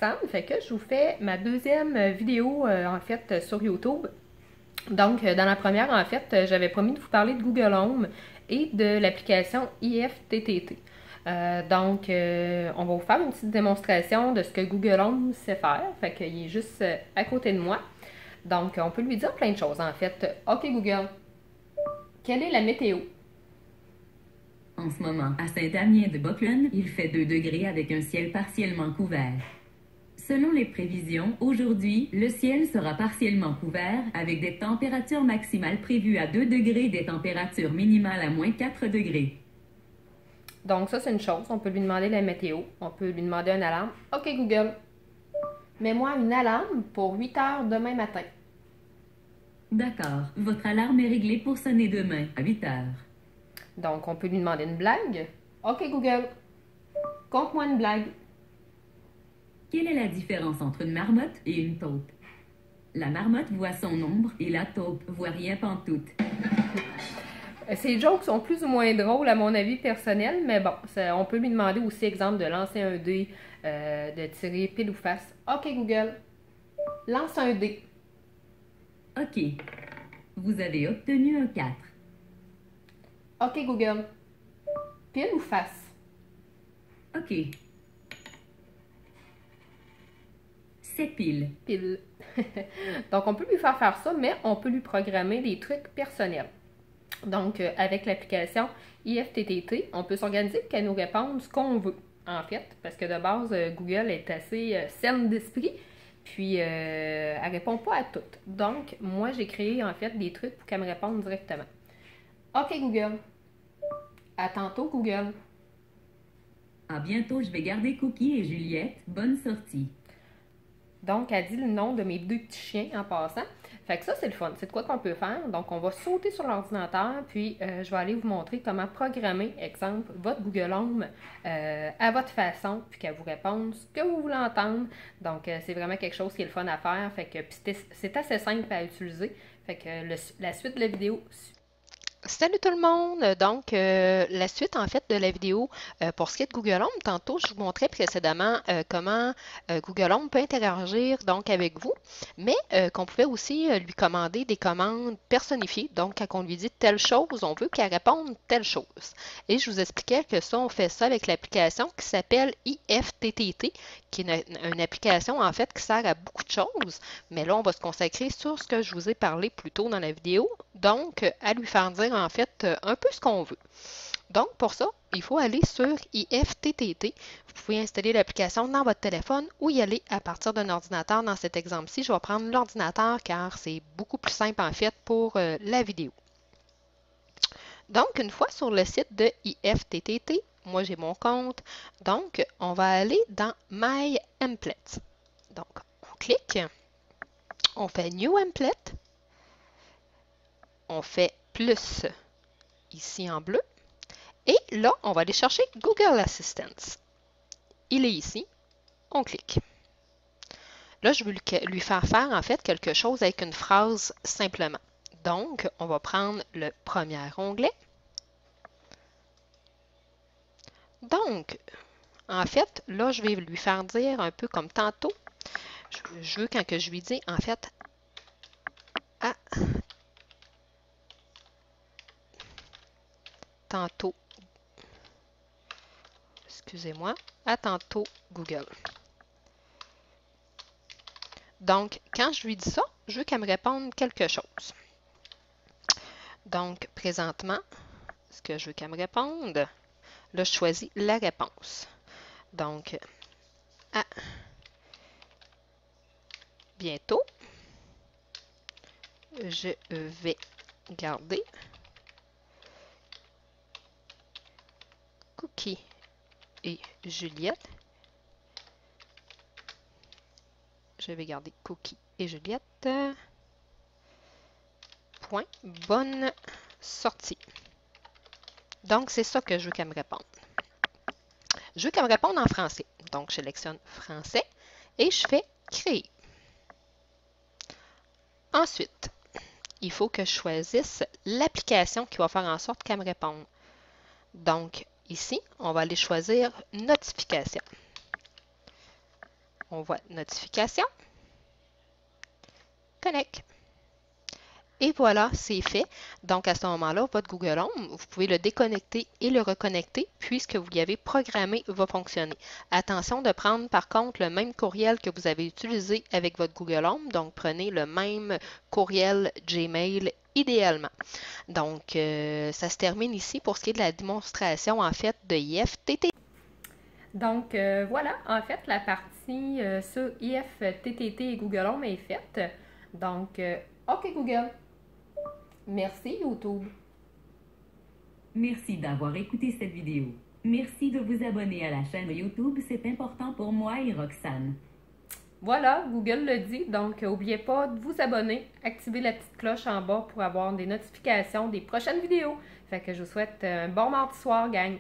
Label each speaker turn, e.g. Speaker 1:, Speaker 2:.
Speaker 1: Roxane, fait que je vous fais ma deuxième vidéo en fait sur YouTube. Donc dans la première en fait, j'avais promis de vous parler de Google Home et de l'application IFTTT. On va vous faire une petite démonstration de ce que Google Home sait faire. Fait qu'il est juste à côté de moi. Donc on peut lui dire plein de choses en fait. OK Google, quelle est la météo?
Speaker 2: En ce moment, à Saint-Damien-de-Buckland, il fait 2 degrés avec un ciel partiellement couvert. Selon les prévisions, aujourd'hui, le ciel sera partiellement couvert avec des températures maximales prévues à 2 degrés et des températures minimales à moins 4 degrés.
Speaker 1: Donc ça c'est une chose, on peut lui demander la météo, on peut lui demander une alarme. OK Google, mets-moi une alarme pour 8 heures demain matin.
Speaker 2: D'accord, votre alarme est réglée pour sonner demain à 8 heures.
Speaker 1: Donc, on peut lui demander une blague. OK, Google, conte-moi une blague.
Speaker 2: Quelle est la différence entre une marmotte et une taupe? La marmotte voit son ombre et la taupe voit rien pantoute.
Speaker 1: Ces jokes sont plus ou moins drôles à mon avis personnel, mais bon, on peut lui demander aussi, exemple, de lancer un dé, de tirer pile ou face. OK, Google, lance un dé.
Speaker 2: OK, vous avez obtenu un 4.
Speaker 1: OK, Google, pile ou face?
Speaker 2: OK. C'est pile.
Speaker 1: Pile. Donc, on peut lui faire ça, mais on peut lui programmer des trucs personnels. Donc, avec l'application IFTTT, on peut s'organiser pour qu'elle nous réponde ce qu'on veut, en fait, parce que de base, Google est assez saine d'esprit, puis elle répond pas à tout. Donc, moi, j'ai créé, en fait, des trucs pour qu'elle me réponde directement. OK, Google. À tantôt, Google.
Speaker 2: À bientôt, je vais garder Cookie et Juliette. Bonne sortie.
Speaker 1: Donc, elle dit le nom de mes deux petits chiens en passant. Fait que ça, c'est le fun. C'est de quoi qu'on peut faire. Donc, on va sauter sur l'ordinateur, puis je vais aller vous montrer comment programmer, exemple, votre Google Home à votre façon, puis qu'elle vous réponde ce que vous voulez entendre. Donc, c'est vraiment quelque chose qui est le fun à faire. Fait que c'est assez simple à utiliser. Fait que la suite de la vidéo. Salut tout le monde! Donc, la suite en fait de la vidéo pour ce qui est de Google Home, tantôt je vous montrais précédemment comment Google Home peut interagir donc avec vous, mais qu'on pouvait aussi lui commander des commandes personnifiées. Donc, quand on lui dit telle chose, on veut qu'elle réponde telle chose. Et je vous expliquais que ça, on fait ça avec l'application qui s'appelle IFTTT, qui est une application en fait qui sert à beaucoup de choses. Mais là, on va se consacrer sur ce que je vous ai parlé plus tôt dans la vidéo. Donc, à lui faire dire en fait un peu ce qu'on veut. Donc, pour ça, il faut aller sur IFTTT. Vous pouvez installer l'application dans votre téléphone ou y aller à partir d'un ordinateur. Dans cet exemple-ci, je vais prendre l'ordinateur car c'est beaucoup plus simple en fait pour la vidéo. Donc, une fois sur le site de IFTTT, moi j'ai mon compte. Donc, on va aller dans My Templates. Donc, on clique, on fait New Template, on fait plus ici en bleu. Et là, on va aller chercher Google Assistant. Il est ici. On clique. Là, je veux lui faire faire en fait quelque chose avec une phrase simplement. Donc, on va prendre le premier onglet. Donc, en fait, là, je vais lui faire dire un peu comme tantôt. Je veux quand que je lui dis, en fait, à tantôt, excusez-moi, à tantôt Google. Donc, quand je lui dis ça, je veux qu'elle me réponde quelque chose. Donc, présentement, ce que je veux qu'elle me réponde, là, je choisis la réponse. Donc, à bientôt, je vais garder Cookie et Juliette. Je vais garder Cookie et Juliette. Point. Bonne sortie. Donc, c'est ça que je veux qu'elle me réponde. Je veux qu'elle me réponde en français. Donc, je sélectionne français et je fais créer. Ensuite, il faut que je choisisse l'application qui va faire en sorte qu'elle me réponde. Donc, ici, on va aller choisir notification. On voit notification. Connect. Et voilà, c'est fait. Donc, à ce moment-là, votre Google Home, vous pouvez le déconnecter et le reconnecter puisque vous l'avez programmé va fonctionner. Attention de prendre par contre le même courriel que vous avez utilisé avec votre Google Home. Donc, prenez le même courriel Gmail idéalement. Donc, ça se termine ici pour ce qui est de la démonstration en fait de IFTTT. Donc, voilà, en fait, la partie sur IFTTT et Google Home est faite. Donc, OK Google. Merci YouTube.
Speaker 2: Merci d'avoir écouté cette vidéo. Merci de vous abonner à la chaîne YouTube, c'est important pour moi et Roxane.
Speaker 1: Voilà, Google le dit, donc n'oubliez pas de vous abonner, activez la petite cloche en bas pour avoir des notifications des prochaines vidéos. Fait que je vous souhaite un bon mardi soir, gang.